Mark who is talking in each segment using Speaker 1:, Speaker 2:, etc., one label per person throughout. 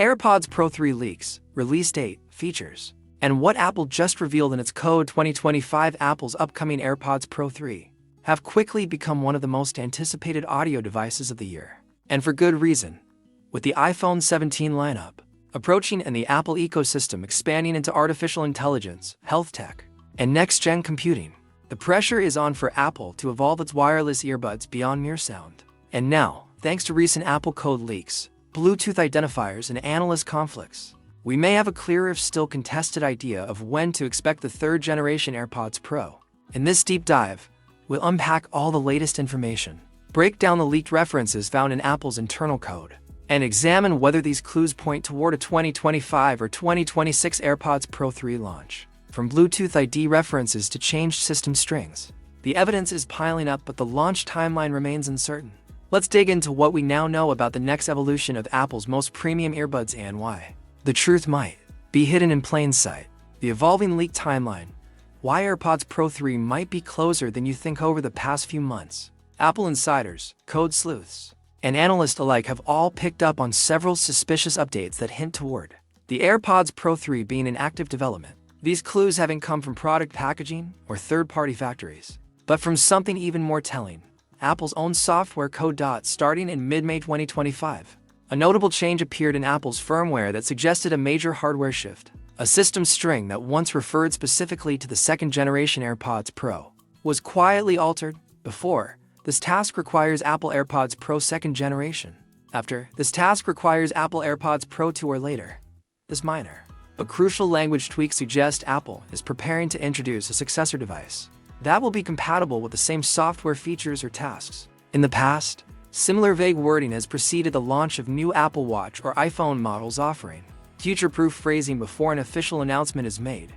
Speaker 1: AirPods Pro 3 leaks, release date, features, and what Apple just revealed in its Code 2025. Apple's upcoming AirPods Pro 3 have quickly become one of the most anticipated audio devices of the year. And for good reason. With the iPhone 17 lineup approaching and the Apple ecosystem expanding into artificial intelligence, health tech, and next-gen computing, the pressure is on for Apple to evolve its wireless earbuds beyond mere sound. And now, thanks to recent Apple code leaks, Bluetooth identifiers, and analyst conflicts, we may have a clearer if still contested idea of when to expect the third-generation AirPods Pro. In this deep dive, we'll unpack all the latest information, break down the leaked references found in Apple's internal code, and examine whether these clues point toward a 2025 or 2026 AirPods Pro 3 launch. From Bluetooth ID references to changed system strings, the evidence is piling up, but the launch timeline remains uncertain. Let's dig into what we now know about the next evolution of Apple's most premium earbuds and why the truth might be hidden in plain sight. The evolving leak timeline, why AirPods Pro 3 might be closer than you think. Over the past few months, Apple insiders, code sleuths, and analysts alike have all picked up on several suspicious updates that hint toward the AirPods Pro 3 being in active development. These clues haven't come from product packaging or third-party factories, but from something even more telling: Apple's own software code. Starting in mid-May 2025, a notable change appeared in Apple's firmware that suggested a major hardware shift. A system string that once referred specifically to the second-generation AirPods Pro was quietly altered. Before, this task requires Apple AirPods Pro second generation. After, this task requires Apple AirPods Pro 2 or later. This minor but crucial language tweak suggests Apple is preparing to introduce a successor device that will be compatible with the same software features or tasks. In the past, similar vague wording has preceded the launch of new Apple Watch or iPhone models, offering future-proof phrasing before an official announcement is made.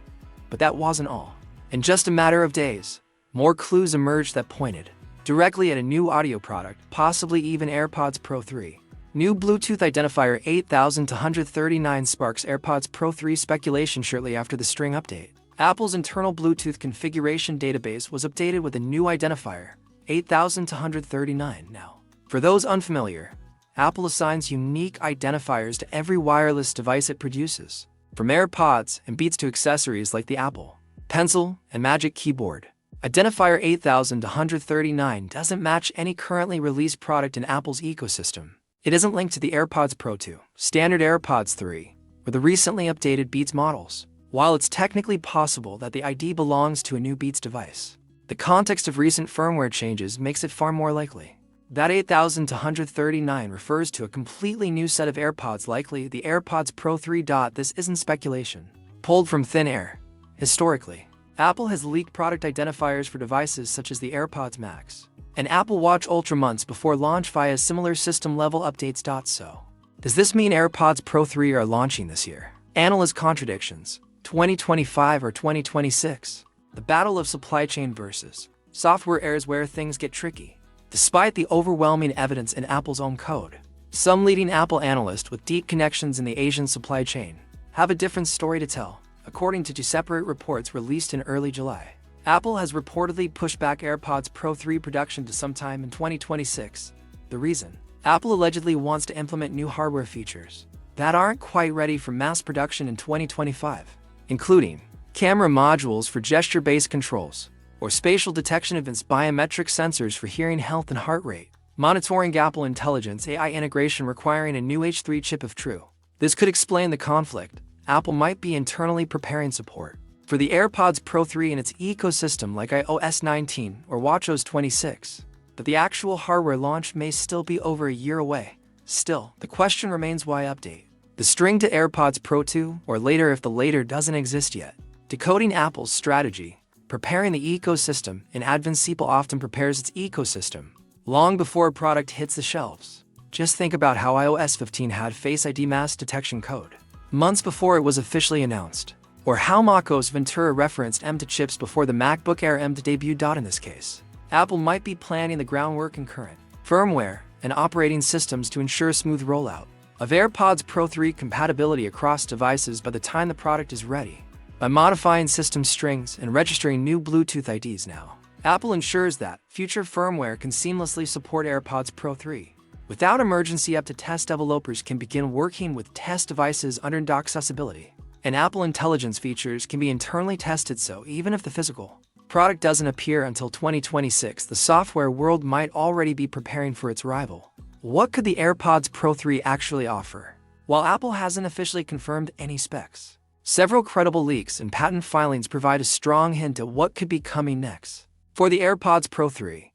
Speaker 1: But that wasn't all. In just a matter of days, more clues emerged that pointed directly at a new audio product, possibly even AirPods Pro 3. New Bluetooth identifier 8239 sparks AirPods Pro 3 speculation. Shortly after the string update, Apple's internal Bluetooth configuration database was updated with a new identifier, 8239. Now, for those unfamiliar, Apple assigns unique identifiers to every wireless device it produces, from AirPods and Beats to accessories like the Apple Pencil and Magic Keyboard. Identifier 8239 doesn't match any currently released product in Apple's ecosystem. It isn't linked to the AirPods Pro 2, standard AirPods 3, or the recently updated Beats models. While it's technically possible that the ID belongs to a new Beats device, the context of recent firmware changes makes it far more likely that 8239 refers to a completely new set of AirPods, likely the AirPods Pro 3. This isn't speculation pulled from thin air. Historically, Apple has leaked product identifiers for devices such as the AirPods Max and Apple Watch Ultra months before launch via similar system-level updates. So, does this mean AirPods Pro 3 are launching this year? Analyst contradictions, 2025 or 2026? The battle of supply chain versus software is where things get tricky. Despite the overwhelming evidence in Apple's own code, some leading Apple analysts with deep connections in the Asian supply chain have a different story to tell. According to two separate reports released in early July, Apple has reportedly pushed back AirPods Pro 3 production to sometime in 2026. The reason? Apple allegedly wants to implement new hardware features that aren't quite ready for mass production in 2025, including camera modules for gesture-based controls, or spatial detection of biometric sensors for hearing health and heart rate, monitoring Apple Intelligence AI integration requiring a new H3 chip if true. This could explain the conflict. Apple might be internally preparing support for the AirPods Pro 3 in its ecosystem like iOS 19 or watchOS 26, but the actual hardware launch may still be over a year away. Still, the question remains, why update the string to AirPods Pro 2 or later if the later doesn't exist yet? Decoding Apple's strategy, preparing the ecosystem in advance. Apple often prepares its ecosystem long before a product hits the shelves. Just think about how iOS 15 had Face ID mask detection code months before it was officially announced, or how macOS Ventura referenced M2 chips before the MacBook Air M2 debuted. In this case, Apple might be planning the groundwork in current firmware and operating systems to ensure a smooth rollout of AirPods Pro 3 compatibility across devices by the time the product is ready. By modifying system strings and registering new Bluetooth IDs now, Apple ensures that future firmware can seamlessly support AirPods Pro 3. Without emergency update, test developers can begin working with test devices under dock accessibility. And Apple Intelligence features can be internally tested, so even if the physical product doesn't appear until 2026, the software world might already be preparing for its arrival. What could the AirPods Pro 3 actually offer? While Apple hasn't officially confirmed any specs, several credible leaks and patent filings provide a strong hint at what could be coming next for the AirPods Pro 3.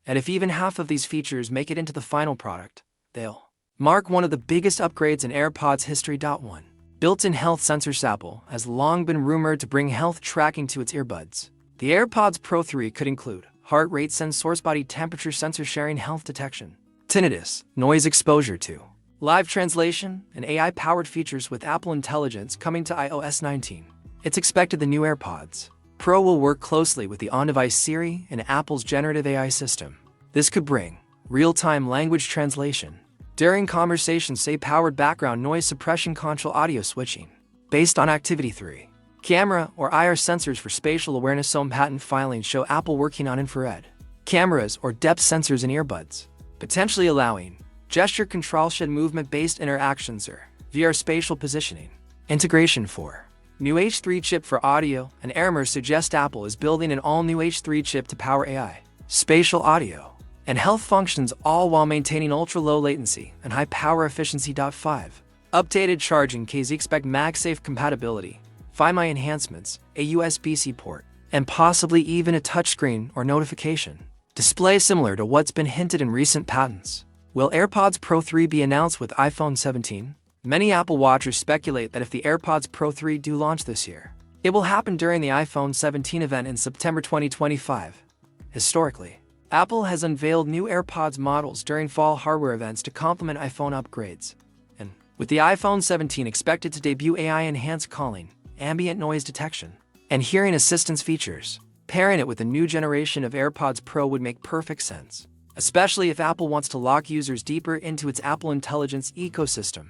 Speaker 1: And if even half of these features make it into the final product, they'll mark one of the biggest upgrades in AirPods history. 1. Built-in health sensors. Apple has long been rumored to bring health tracking to its earbuds. The AirPods Pro 3 could include heart rate sensors, body temperature sensor, sharing health detection, tinnitus, noise exposure to live translation, and AI-powered features. With Apple Intelligence coming to iOS 19, it's expected the new AirPods Pro will work closely with the on-device Siri and Apple's generative AI system. This could bring real-time language translation during conversations, say powered background noise suppression, control audio switching based on activity. 3. Camera or IR sensors for spatial awareness. Some patent filings show Apple working on infrared cameras or depth sensors in earbuds, potentially allowing gesture control, shed movement-based interactions, or VR spatial positioning integration. 4. New H3 chip for audio, and rumors suggest Apple is building an all-new H3 chip to power AI, spatial audio, and health functions, all while maintaining ultra-low latency and high power efficiency. 5. Updated charging case. Expect MagSafe compatibility, Find My enhancements, a USB-C port, and possibly even a touchscreen or notification display similar to what's been hinted in recent patents. Will AirPods Pro 3 be announced with iPhone 17? Many Apple watchers speculate that if the AirPods Pro 3 do launch this year, it will happen during the iPhone 17 event in September 2025. Historically, Apple has unveiled new AirPods models during fall hardware events to complement iPhone upgrades. And with the iPhone 17 expected to debut AI-enhanced calling, ambient noise detection, and hearing assistance features, pairing it with a new generation of AirPods Pro would make perfect sense, especially if Apple wants to lock users deeper into its Apple Intelligence ecosystem.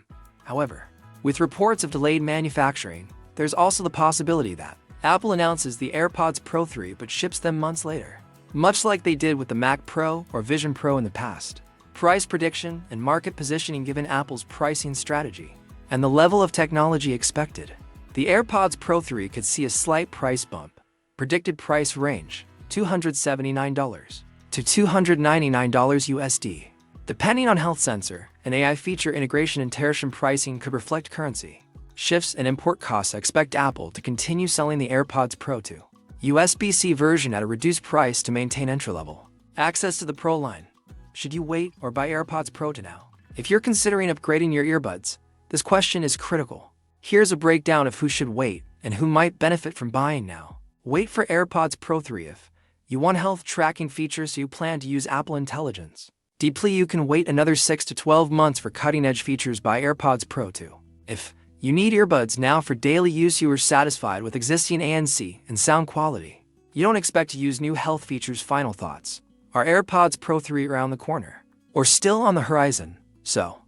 Speaker 1: However, with reports of delayed manufacturing, there's also the possibility that Apple announces the AirPods Pro 3 but ships them months later, much like they did with the Mac Pro or Vision Pro in the past. Price prediction and market positioning. Given Apple's pricing strategy and the level of technology expected, the AirPods Pro 3 could see a slight price bump. Predicted price range, $279 to $299 USD. Depending on health sensor and AI feature integration, and tariff pricing could reflect currency shifts and import costs. I expect Apple to continue selling the AirPods Pro 2 USB-C version at a reduced price to maintain entry-level access to the Pro line. Should you wait or buy AirPods Pro to now? If you're considering upgrading your earbuds, this question is critical. Here's a breakdown of who should wait and who might benefit from buying now. Wait for AirPods Pro 3 if you want health tracking features, so you plan to use Apple Intelligence deeply. You can wait another 6 to 12 months for cutting-edge features. Buy AirPods Pro 2 if you need earbuds now for daily use. You are satisfied with existing ANC and sound quality. You don't expect to use new health features. Final thoughts. Are AirPods Pro 3 around the corner or still on the horizon? So,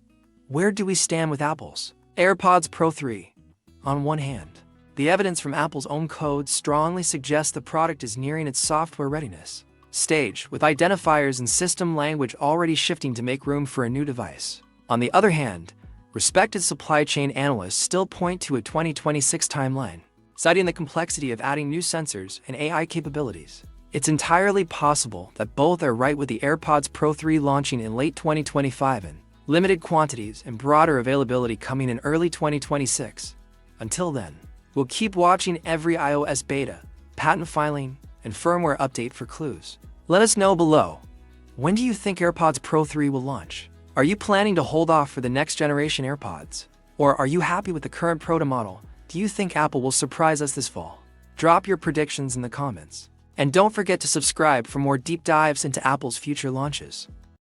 Speaker 1: where do we stand with Apple's AirPods Pro 3? On one hand, the evidence from Apple's own code strongly suggests the product is nearing its software readiness stage, with identifiers and system language already shifting to make room for a new device. On the other hand, respected supply chain analysts still point to a 2026 timeline, citing the complexity of adding new sensors and AI capabilities. It's entirely possible that both are right, with the AirPods Pro 3 launching in late 2025 in limited quantities and broader availability coming in early 2026. Until then, we'll keep watching every iOS beta, patent filing, and firmware update for clues. Let us know below. When do you think AirPods Pro 3 will launch? Are you planning to hold off for the next generation AirPods? Or are you happy with the current Proto model? Do you think Apple will surprise us this fall? Drop your predictions in the comments. And don't forget to subscribe for more deep dives into Apple's future launches.